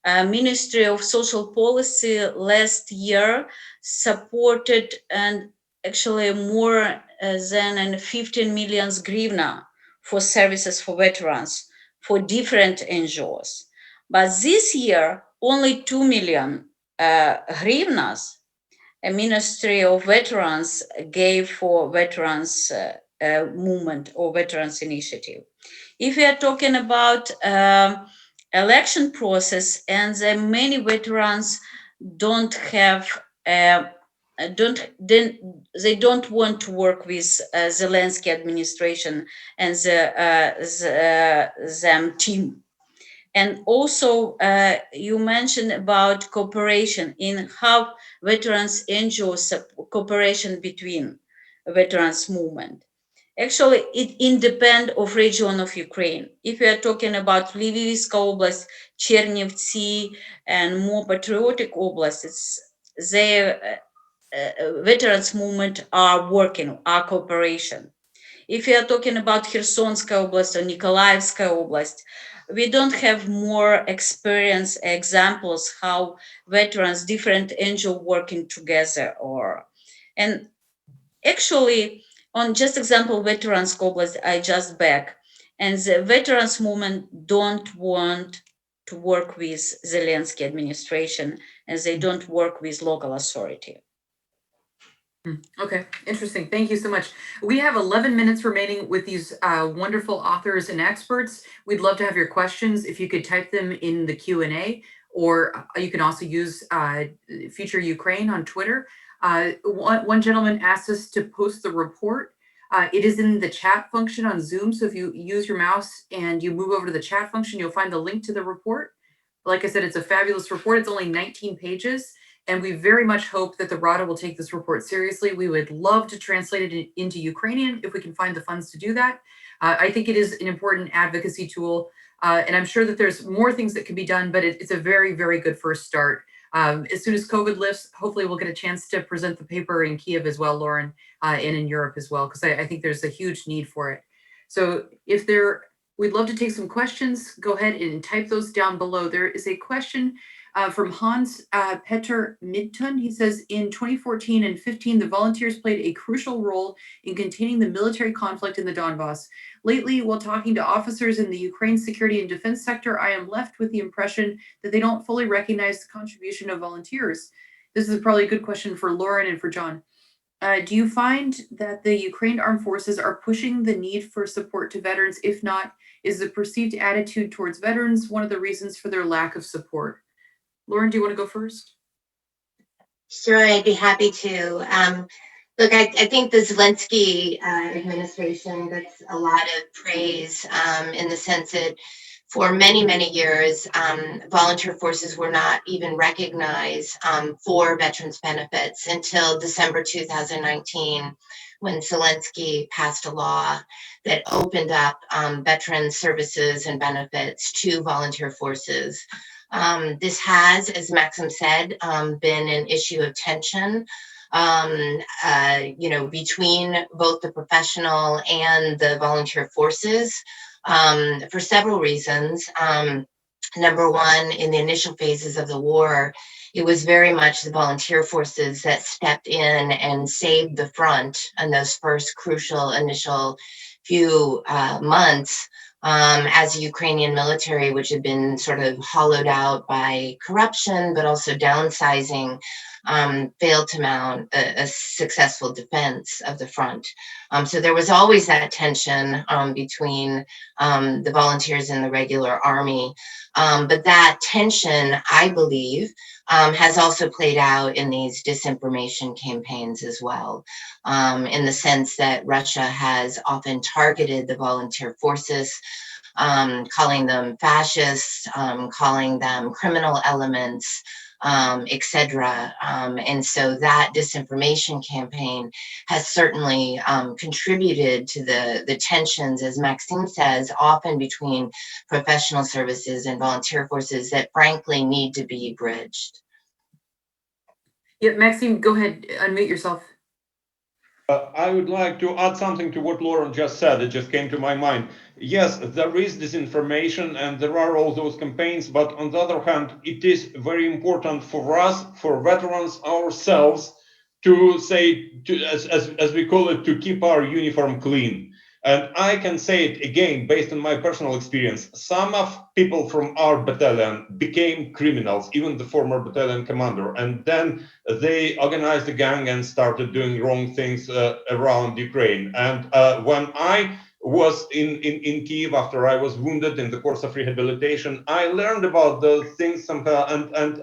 Ministry of Social Policy last year supported and actually more than 15 million hryvnia for services for veterans for different NGOs. But this year, only 2 million hryvnias a Ministry of Veterans gave for veterans movement or veterans initiative. If we are talking about election process and the many veterans don't have they don't want to work with Zelensky administration and them team. And also, you mentioned about cooperation in how veterans NGOs cooperation between veterans movement. Actually, it depends of region of Ukraine. If we are talking about Lvivska Oblast, Chernivtsi, and more patriotic oblasts, their veterans movement are working, are cooperation. If we are talking about Khersonska Oblast or Nikolaevska Oblast, we don't have more experience examples how veterans, different NGO working together and actually on just example veterans Oblast, I just back and the veterans movement don't want to work with Zelensky administration and they don't work with local authority. Okay, interesting. Thank you so much. We have 11 minutes remaining with these wonderful authors and experts. We'd love to have your questions. If you could type them in the Q&A, or you can also use Future Ukraine on Twitter. One gentleman asked us to post the report. It is in the chat function on Zoom. So if you use your mouse and you move over to the chat function, you'll find the link to the report. Like I said, it's a fabulous report. It's only 19 pages. And we very much hope that the Rada will take this report seriously. We would love to translate it into Ukrainian if we can find the funds to do that. I think it is an important advocacy tool. And I'm sure that there's more things that can be done, but it's a very, very good first start. As soon as COVID lifts, hopefully we'll get a chance to present the paper in Kiev as well, Lauren, and in Europe as well, because I think there's a huge need for it. So we'd love to take some questions. Go ahead and type those down below. There is a question from Hans Petter Midtun. He says, in 2014 and 15, the volunteers played a crucial role in containing the military conflict in the Donbas. Lately, while talking to officers in the Ukraine security and defense sector, I am left with the impression that they don't fully recognize the contribution of volunteers. This is probably a good question for Lauren and for John. Do you find that the Ukraine armed forces are pushing the need for support to veterans? If not, is the perceived attitude towards veterans one of the reasons for their lack of support? Lauren, do you want to go first? Sure, I'd be happy to. Look, I think the Zelensky administration gets a lot of praise in the sense that for many, many years, volunteer forces were not even recognized for veterans benefits until December 2019, when Zelensky passed a law that opened up veteran services and benefits to volunteer forces. This has, as Maxim said, been an issue of tension, between both the professional and the volunteer forces for several reasons. Number one, in the initial phases of the war, it was very much the volunteer forces that stepped in and saved the front in those first crucial initial few months. As the Ukrainian military, which had been sort of hollowed out by corruption, but also downsizing, failed to mount a successful defense of the front. So there was always that tension between the volunteers and the regular army. But that tension, I believe, has also played out in these disinformation campaigns as well, in the sense that Russia has often targeted the volunteer forces, calling them fascists, calling them criminal elements, etc. And so that disinformation campaign has certainly contributed to the tensions, as Maxime says, often between professional services and volunteer forces that frankly need to be bridged. Yeah, Maxime, go ahead, unmute yourself. I would like to add something to what Lauren just said. It just came to my mind. Yes, there is disinformation and there are all those campaigns, but on the other hand, it is very important for us, for veterans ourselves, to say, as we call it, to keep our uniform clean. And I can say it again, based on my personal experience. Some of people from our battalion became criminals, even the former battalion commander, and then they organized a gang and started doing wrong things around Ukraine. And when I was in Kiev after I was wounded in the course of rehabilitation, I learned about those things somehow, and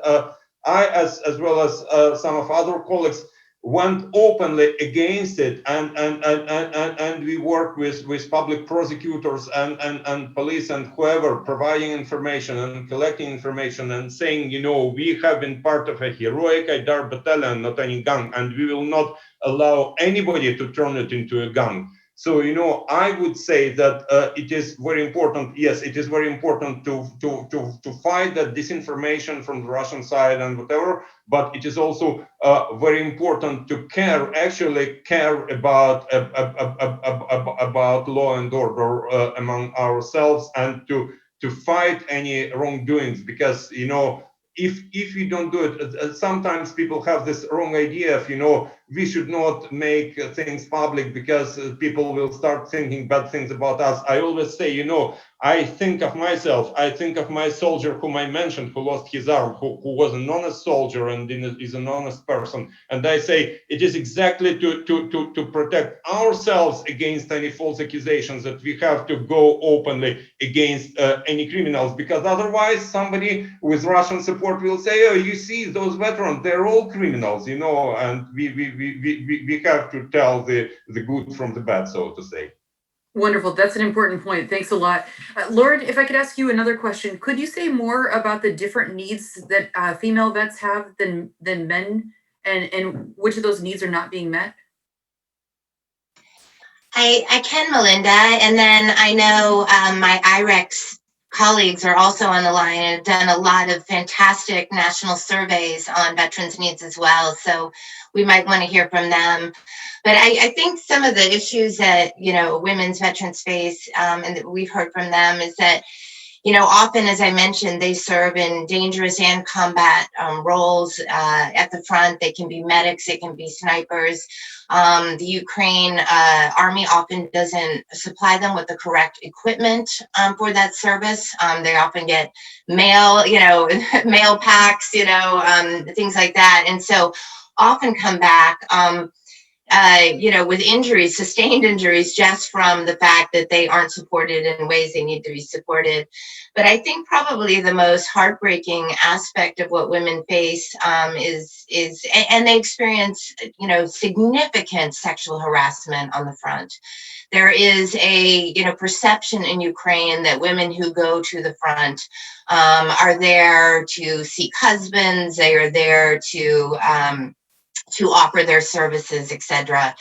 I, as well as some of other colleagues, went openly against it, and we worked with public prosecutors and police and whoever, providing information and collecting information and saying, you know, we have been part of a heroic Aidar battalion, not any gang, and we will not allow anybody to turn it into a gang. So, you know, I would say that it is very important. Yes, it is very important to fight that disinformation from the Russian side and whatever. But it is also very important to actually care about law and order among ourselves, and to fight any wrongdoings, because, you know, if we don't do it, sometimes people have this wrong idea of, you know, we should not make things public because people will start thinking bad things about us. I always say, you know, I think of myself, I think of my soldier whom I mentioned, who lost his arm, who was an honest soldier and is an honest person. And I say it is exactly to protect ourselves against any false accusations that we have to go openly against any criminals, because otherwise somebody with Russian support will say, oh, you see, those veterans, they're all criminals, you know, and we have to tell the good from the bad, so to say. Wonderful. That's an important point. Thanks a lot. Lauren, if I could ask you another question, could you say more about the different needs that female vets have than men, and which of those needs are not being met? I can, Melinda, and then I know my IREX colleagues are also on the line and have done a lot of fantastic national surveys on veterans' needs as well. So we might want to hear from them. But I think some of the issues that, you know, women's veterans face, and that we've heard from them, is that, you know, often, as I mentioned, they serve in dangerous and combat roles at the front. They can be medics, they can be snipers. The Ukraine army often doesn't supply them with the correct equipment for that service. They often get mail, you know, mail packs, you know, things like that. And so often come back, you know, with injuries, sustained injuries, just from the fact that they aren't supported in ways they need to be supported. But I think probably the most heartbreaking aspect of what women face is, and they experience, you know, significant sexual harassment on the front. There is a, you know, perception in Ukraine that women who go to the front are there to seek husbands. They are there to offer their services, etc.,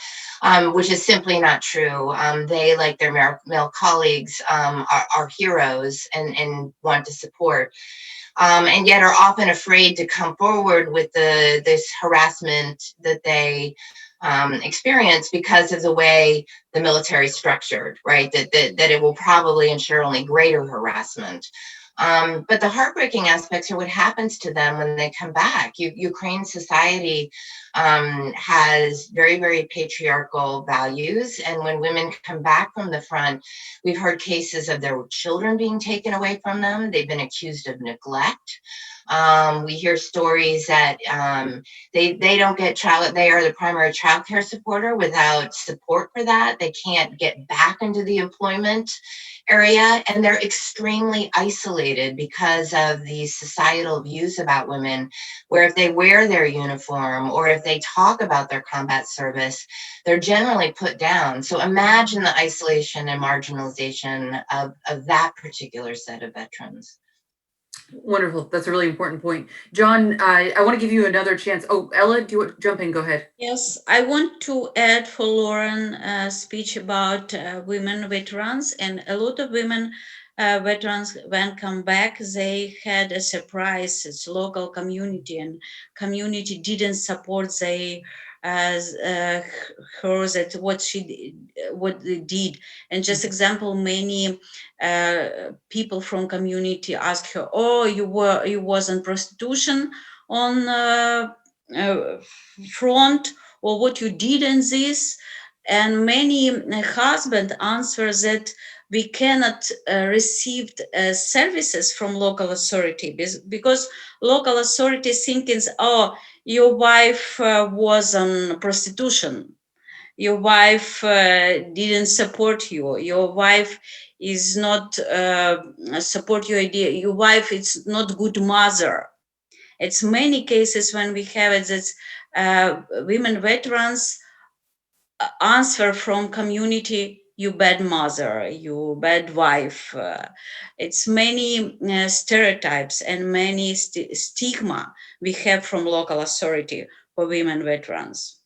which is simply not true. They, like their male colleagues, are heroes and want to support, and yet are often afraid to come forward with this harassment that they experience because of the way the military is structured, right? That it will probably ensure only greater harassment. But the heartbreaking aspects are what happens to them when they come back. Ukraine society has very, very patriarchal values. And when women come back from the front, we've heard cases of their children being taken away from them. They've been accused of neglect. We hear stories that they don't get child, they are the primary child care supporter. Without support for that, they can't get back into the employment area, and they're extremely isolated because of the societal views about women, where if they wear their uniform or if they talk about their combat service, they're generally put down. So imagine the isolation and marginalization of that particular set of veterans. Wonderful. That's a really important point. John, I want to give you another chance. Oh, Ella, do you want to jump in? Go ahead. Yes, I want to add for Lauren's speech about women veterans, and a lot of women veterans, when come back, they had a surprise. It's local community, and community didn't support they as her that what they did. And just example, many people from community asked her, "Oh, you was in prostitution on." Front, or what you did in this, and many husband answer that we cannot receive services from local authority because local authority thinking, oh, your wife was on prostitution, your wife didn't support you, your wife is not support your idea, your wife is not good mother. It's many cases when we have it that women veterans answer from community, you bad mother, you bad wife. It's many stereotypes and many stigma we have from local authority for women veterans.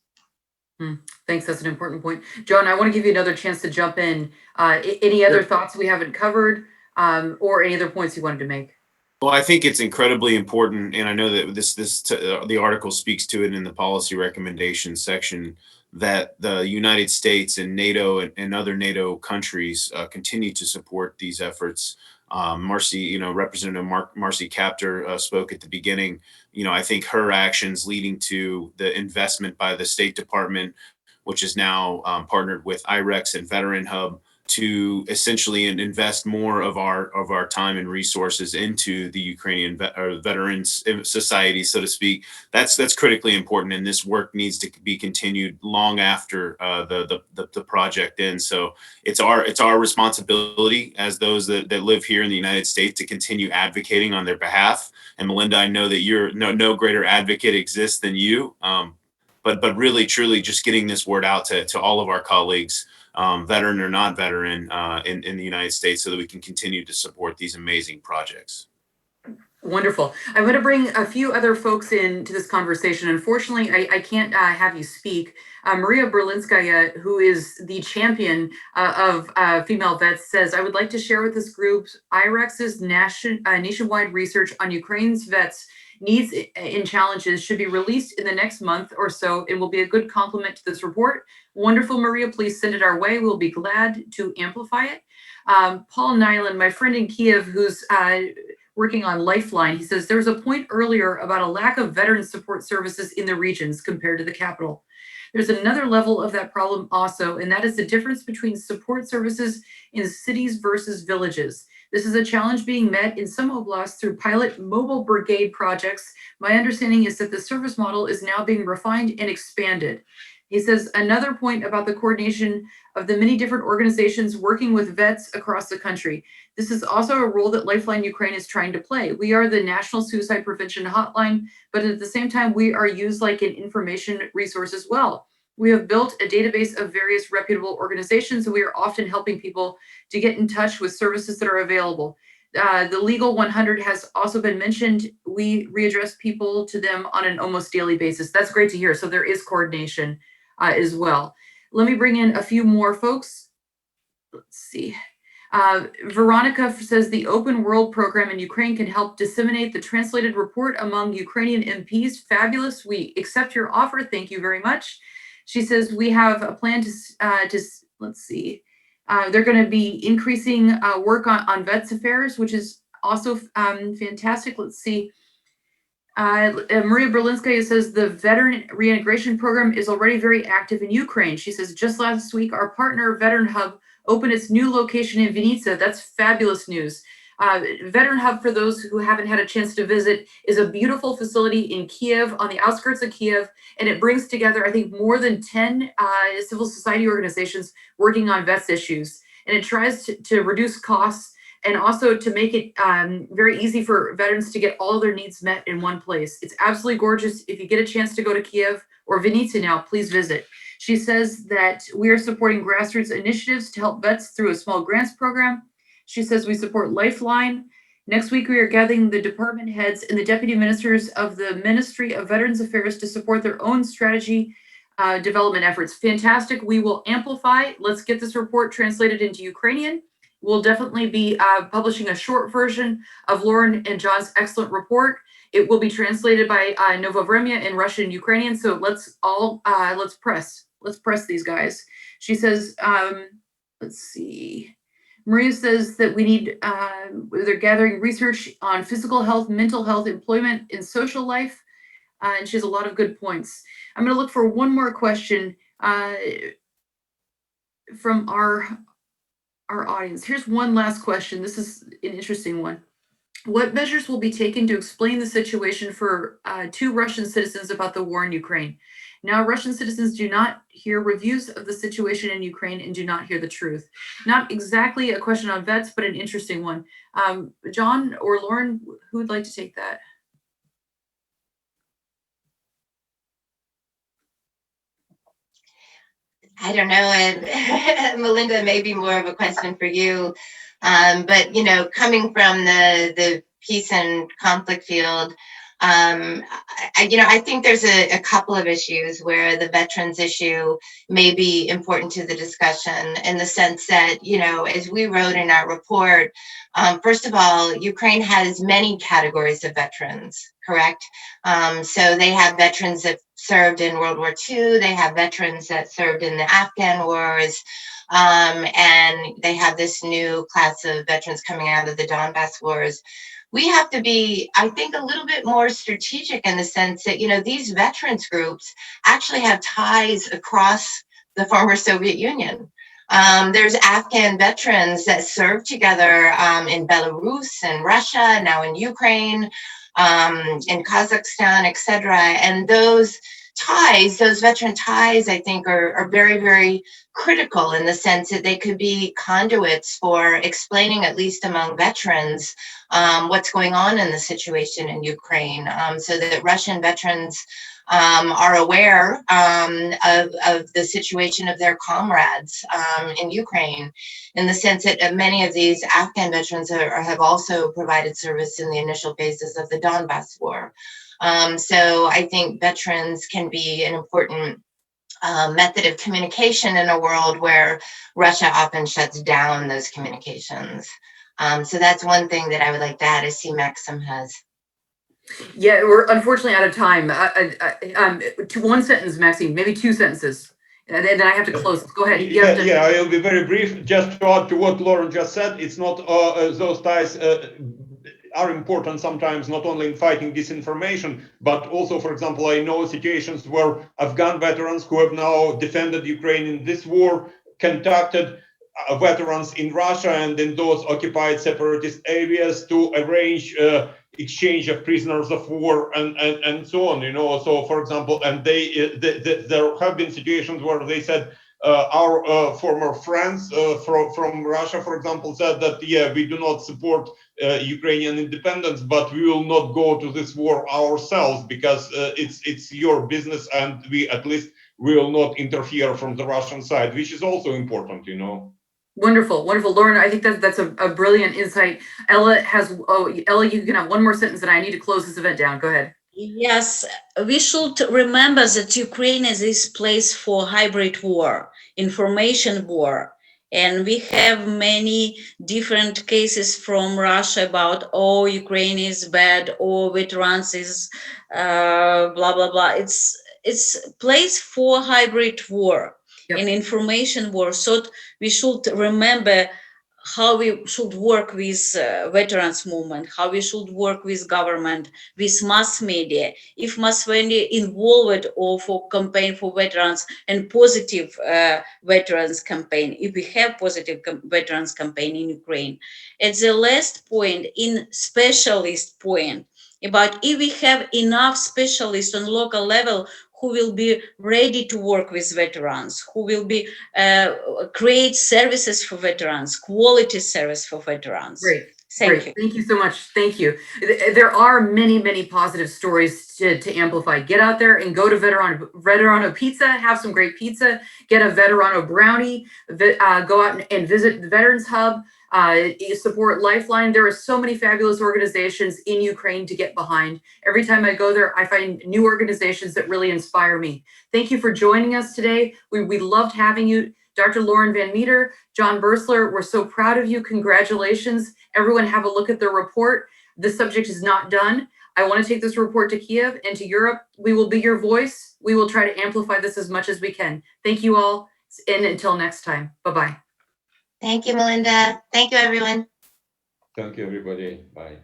Thanks. That's an important point. John, I want to give you another chance to jump in. Any other thoughts we haven't covered, or any other points you wanted to make? Well, I think it's incredibly important, and I know that the article speaks to it in the policy recommendations section, that the United States and NATO and other NATO countries continue to support these efforts. Marcy, Representative Marcy Kaptur spoke at the beginning. I think her actions leading to the investment by the State Department, which is now partnered with IREX and Veteran Hub, to essentially invest more of our time and resources into the Ukrainian veterans society, so to speak. That's critically important, and this work needs to be continued long after the project ends. So it's our responsibility as those that live here in the United States to continue advocating on their behalf. And Melinda, I know that you're no greater advocate exists than you. But really, truly, just getting this word out to all of our colleagues, veteran or not veteran, in the United States, so that we can continue to support these amazing projects. Wonderful. I'm going to bring a few other folks into this conversation. Unfortunately, I can't have you speak. Maria Berlinskaya, who is the champion of female vets, says, I would like to share with this group IREX's nationwide research on Ukraine's vets needs and challenges should be released in the next month or so. It will be a good complement to this report. Wonderful, Maria. Please send it our way. We'll be glad to amplify it. Paul Nyland, my friend in Kiev, who's working on Lifeline, he says there was a point earlier about a lack of veteran support services in the regions compared to the capital. There's another level of that problem also, and that is the difference between support services in cities versus villages. This is a challenge being met in some oblasts through pilot mobile brigade projects. My understanding is that the service model is now being refined and expanded. He says another point about the coordination of the many different organizations working with vets across the country. This is also a role that Lifeline Ukraine is trying to play. We are the National Suicide Prevention Hotline, but at the same time, we are used like an information resource as well. We have built a database of various reputable organizations, and we are often helping people to get in touch with services that are available. The Legal 100 has also been mentioned. We readdress people to them on an almost daily basis. That's great to hear. So there is coordination as well. Let me bring in a few more folks. Let's see. Veronica says the Open World program in Ukraine can help disseminate the translated report among Ukrainian MPs. Fabulous. We accept your offer. Thank you very much. She says we have a plan to let's see. They're going to be increasing work on vets affairs, which is also fantastic. Let's see. Maria Berlinskaya says the veteran reintegration program is already very active in Ukraine. She says just last week, our partner Veteran Hub opened its new location in Vinica. That's fabulous news. Veteran Hub, for those who haven't had a chance to visit, is a beautiful facility in Kiev, on the outskirts of Kiev, and it brings together, I think, more than 10 civil society organizations working on vets issues. And it tries to reduce costs and also to make it very easy for veterans to get all their needs met in one place. It's absolutely gorgeous. If you get a chance to go to Kiev or Vinnytsia now, please visit. She says that we are supporting grassroots initiatives to help vets through a small grants program. She says we support Lifeline. Next week, we are gathering the department heads and the deputy ministers of the Ministry of Veterans Affairs to support their own strategy development efforts. Fantastic. We will amplify. Let's get this report translated into Ukrainian. We'll definitely be publishing a short version of Lauren and John's excellent report. It will be translated by Nova Vremya in Russian and Ukrainian. So let's all let's press these guys. She says, let's see. Maria says that we need, they're gathering research on physical health, mental health, employment, and social life. And she has a lot of good points. I'm going to look for one more question from our audience. Here's one last question. This is an interesting one. What measures will be taken to explain the situation for 2 Russian citizens about the war in Ukraine? Now, Russian citizens do not hear reviews of the situation in Ukraine and do not hear the truth. Not exactly a question on vets, but an interesting one. John or Lauren, who would like to take that? I don't know, and Melinda, maybe more of a question for you. But you know, coming from the peace and conflict field, I think there's a couple of issues where the veterans issue may be important to the discussion in the sense that, you know, as we wrote in our report, first of all, Ukraine has many categories of veterans, correct? So they have veterans that served in World War II, they have veterans that served in the Afghan wars, and they have this new class of veterans coming out of the Donbas wars. We have to be, I think, a little bit more strategic in the sense that, you know, these veterans groups actually have ties across the former Soviet Union. There's Afghan veterans that served together in Belarus and Russia, now in Ukraine, in Kazakhstan, etc. And those ties, those veteran ties, I think are very, very critical in the sense that they could be conduits for explaining, at least among veterans, what's going on in the situation in Ukraine, so that Russian veterans are aware of the situation of their comrades in Ukraine, in the sense that many of these Afghan veterans have also provided service in the initial phases of the Donbas war. So I think veterans can be an important method of communication in a world where Russia often shuts down those communications. So that's one thing that I would like to add. I see Maxim has. Yeah, we're unfortunately out of time. To one sentence, Maxine, maybe 2 sentences. And then I have to close. Go ahead. Yeah, I'll be very brief. Just to add to what Lauren just said, it's not those ties are important sometimes, not only in fighting disinformation, but also, for example, I know situations where Afghan veterans who have now defended Ukraine in this war contacted veterans in Russia and in those occupied separatist areas to arrange exchange of prisoners of war and so on, you know. So, for example, and there have been situations where they said, our former friends from Russia, for example, said that, yeah, we do not support Ukrainian independence, but we will not go to this war ourselves because it's your business, and we at least will not interfere from the Russian side, which is also important, you know. Wonderful, wonderful, Lauren. I think that's a brilliant insight. Ella, you can have one more sentence, and I need to close this event down. Go ahead. Yes, we should remember that Ukraine is this place for hybrid war, information war. And we have many different cases from Russia about, oh, Ukraine is bad, or veterans is blah, blah, blah. It's a place for hybrid war. Yep. And information war. So we should remember how we should work with veterans movement, how we should work with government, with mass media, if mass media involved or for campaign for veterans and positive veterans campaign, if we have positive veterans campaign in Ukraine. At the last point, in specialist point, about if we have enough specialists on local level who will be ready to work with veterans, who will be create services for veterans, quality service for veterans. Great. Thank you. Thank you so much. Thank you. There are many, many positive stories to amplify. Get out there and go to Veterano Pizza, have some great pizza, get a Veterano brownie, go out and visit the Veterans Hub, support Lifeline. There are so many fabulous organizations in Ukraine to get behind. Every time I go there, I find new organizations that really inspire me. Thank you for joining us today. We loved having you. Dr. Lauren Van Metre, John Boerstler, we're so proud of you. Congratulations. Everyone have a look at the report. The subject is not done. I want to take this report to Kiev and to Europe. We will be your voice. We will try to amplify this as much as we can. Thank you all, and until next time. Bye-bye. Thank you, Melinda. Thank you, everyone. Thank you, everybody. Bye.